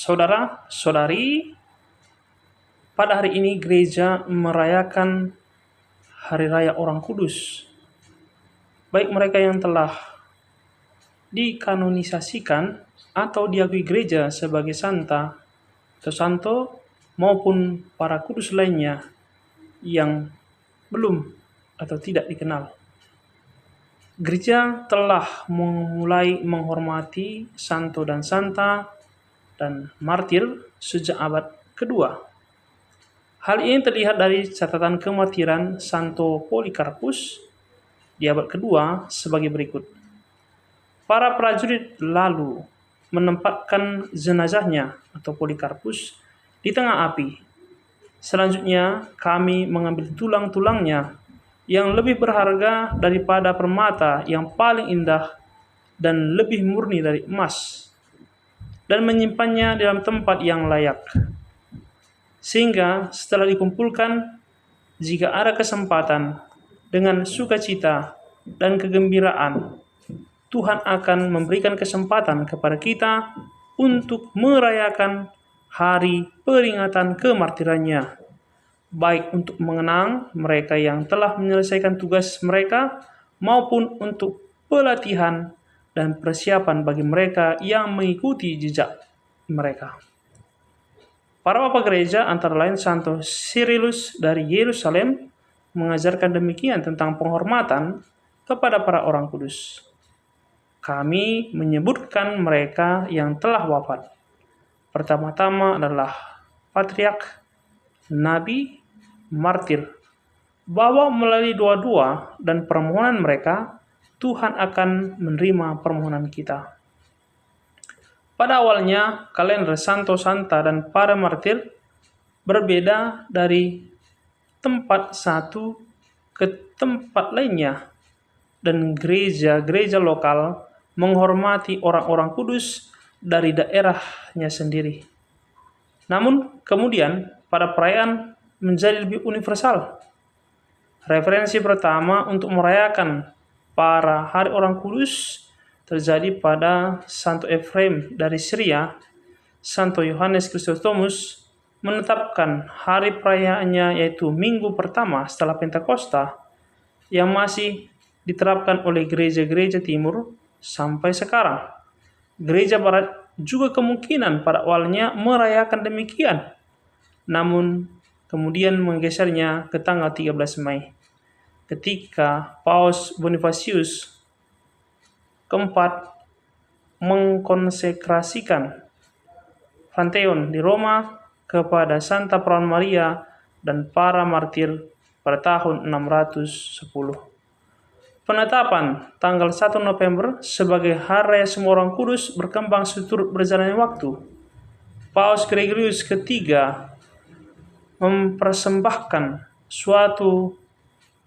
Saudara-saudari, pada hari ini gereja merayakan Hari Raya Orang Kudus. Baik mereka yang telah dikanonisasikan atau diakui gereja sebagai santa atau santo, maupun para kudus lainnya yang belum atau tidak dikenal. Gereja telah mulai menghormati santo dan santa dan martir sejak abad kedua. Hal ini terlihat dari catatan kemartiran Santo Polikarpus di abad kedua sebagai berikut. Para prajurit lalu menempatkan jenazahnya atau Polikarpus di tengah api. Selanjutnya kami mengambil tulang-tulangnya yang lebih berharga daripada permata yang paling indah dan lebih murni dari emas, dan menyimpannya dalam tempat yang layak. Sehingga setelah dikumpulkan, jika ada kesempatan, dengan sukacita dan kegembiraan, Tuhan akan memberikan kesempatan kepada kita untuk merayakan hari peringatan kemartirannya, baik untuk mengenang mereka yang telah menyelesaikan tugas mereka, maupun untuk pelatihan dan persiapan bagi mereka yang mengikuti jejak mereka. Para bapak gereja antara lain Santo Cyrillus dari Yerusalem mengajarkan demikian tentang penghormatan kepada para orang kudus. Kami menyebutkan mereka yang telah wafat. Pertama-tama adalah patriark, nabi, martir, bahwa melalui doa-doa dan permohonan mereka, Tuhan akan menerima permohonan kita. Pada awalnya, kalender Santo Santa dan para martir berbeda dari tempat satu ke tempat lainnya, dan gereja-gereja lokal menghormati orang-orang kudus dari daerahnya sendiri. Namun, kemudian pada perayaan menjadi lebih universal. Referensi pertama untuk merayakan para hari orang kudus terjadi pada Santo Efrem dari Syria. Santo Yohanes Chrysostomus menetapkan hari perayaannya, yaitu minggu pertama setelah Pentakosta, yang masih diterapkan oleh gereja-gereja timur sampai sekarang. Gereja barat juga kemungkinan pada awalnya merayakan demikian, namun kemudian menggesernya ke tanggal 13 Mei, ketika Paus Bonifacius keempat mengkonsekrasikan Pantheon di Roma kepada Santa Perawan Maria dan para martir pada tahun 610. Penetapan tanggal 1 November sebagai Hari Raya Semua Orang Kudus berkembang seturut berjalannya waktu. Paus Gregorius ketiga mempersembahkan suatu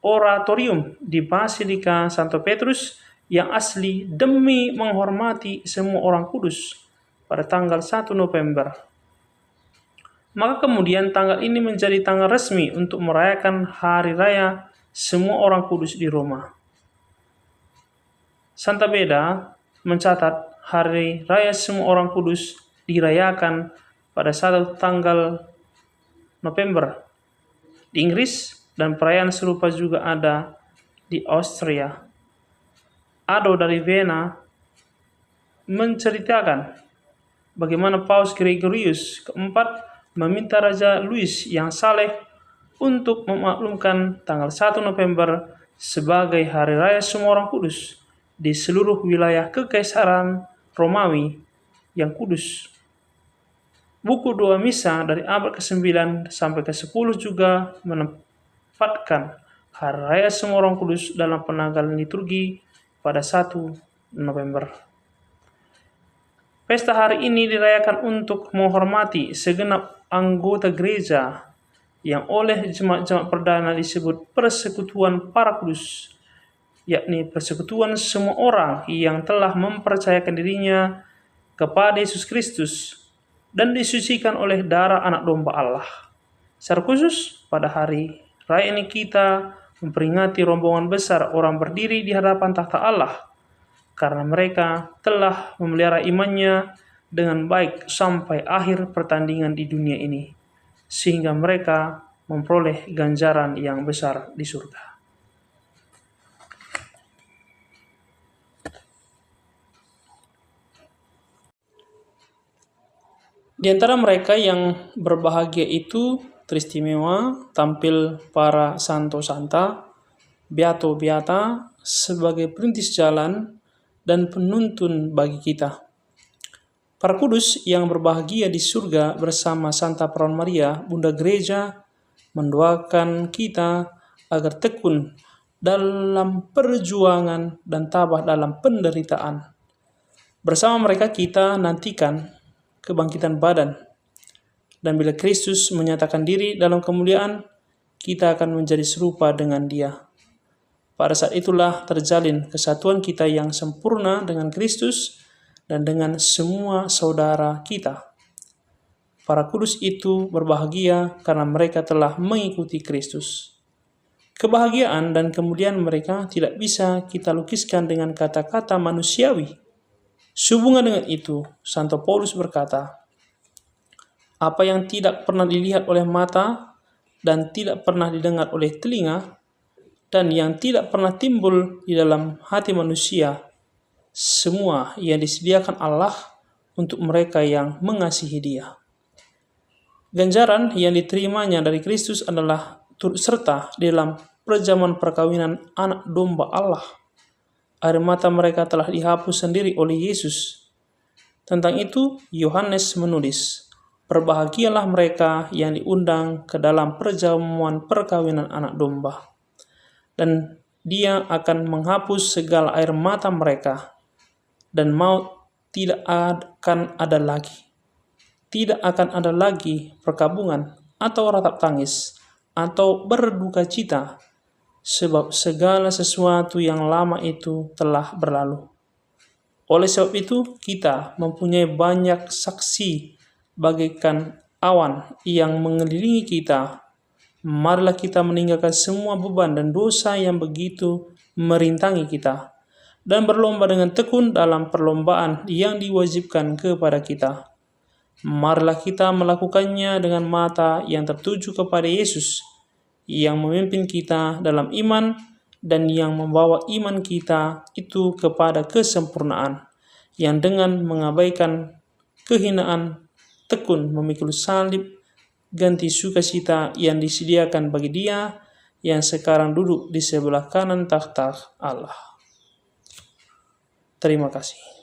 oratorium di Basilika Santo Petrus yang asli demi menghormati semua orang kudus pada tanggal 1 November. Maka kemudian tanggal ini menjadi tanggal resmi untuk merayakan Hari Raya Semua Orang Kudus di Roma. Santa Beda mencatat Hari Raya Semua Orang Kudus dirayakan pada 1 tanggal November di Inggris, dan perayaan serupa juga ada di Austria. Ado dari Vienna menceritakan bagaimana Paus Gregorius keempat meminta Raja Louis yang saleh untuk memaklumkan tanggal 1 November sebagai Hari Raya Semua Orang Kudus di seluruh wilayah Kekaisaran Romawi yang kudus. Buku Doa Misa dari abad ke-9 sampai ke-10 juga menempatkan Hari Raya Semua Orang Kudus dalam penanggalan liturgi pada 1 November. Pesta hari ini dirayakan untuk menghormati segenap anggota gereja yang oleh jemaat-jemaat perdana disebut persekutuan para kudus, yakni persekutuan semua orang yang telah mempercayakan dirinya kepada Yesus Kristus dan disucikan oleh darah anak domba Allah. Secara khusus, pada hari raya ini kita memperingati rombongan besar orang berdiri di hadapan tahta Allah, karena mereka telah memelihara imannya dengan baik sampai akhir pertandingan di dunia ini, sehingga mereka memperoleh ganjaran yang besar di surga. Di antara mereka yang berbahagia itu teristimewa tampil para santo santa, beato beata sebagai perintis jalan dan penuntun bagi kita. Para kudus yang berbahagia di surga bersama Santa Perawan Maria, Bunda Gereja, mendoakan kita agar tekun dalam perjuangan dan tabah dalam penderitaan. Bersama mereka kita nantikan kebangkitan badan. Dan bila Kristus menyatakan diri dalam kemuliaan, kita akan menjadi serupa dengan Dia. Pada saat itulah terjalin kesatuan kita yang sempurna dengan Kristus dan dengan semua saudara kita. Para kudus itu berbahagia karena mereka telah mengikuti Kristus. Kebahagiaan dan kemudian mereka tidak bisa kita lukiskan dengan kata-kata manusiawi. Sehubungan dengan itu, Santo Paulus berkata, apa yang tidak pernah dilihat oleh mata dan tidak pernah didengar oleh telinga dan yang tidak pernah timbul di dalam hati manusia, semua yang disediakan Allah untuk mereka yang mengasihi Dia. Ganjaran yang diterimanya dari Kristus adalah turut serta di dalam perjamuan perkawinan anak domba Allah. Air mata mereka telah dihapus sendiri oleh Yesus. Tentang itu, Yohanes menulis, berbahagialah mereka yang diundang ke dalam perjamuan perkawinan anak domba. Dan Dia akan menghapus segala air mata mereka, dan maut tidak akan ada lagi. Tidak akan ada lagi perkabungan atau ratap tangis atau berduka cita, sebab segala sesuatu yang lama itu telah berlalu. Oleh sebab itu, kita mempunyai banyak saksi bagaikan awan yang mengelilingi kita. Marilah kita meninggalkan semua beban dan dosa yang begitu merintangi kita, dan berlomba dengan tekun dalam perlombaan yang diwajibkan kepada kita. Marilah kita melakukannya dengan mata yang tertuju kepada Yesus, yang memimpin kita dalam iman dan yang membawa iman kita itu kepada kesempurnaan, yang dengan mengabaikan kehinaan tekun memikul salib ganti sukacita yang disediakan bagi Dia yang sekarang duduk di sebelah kanan takhta Allah. Terima kasih.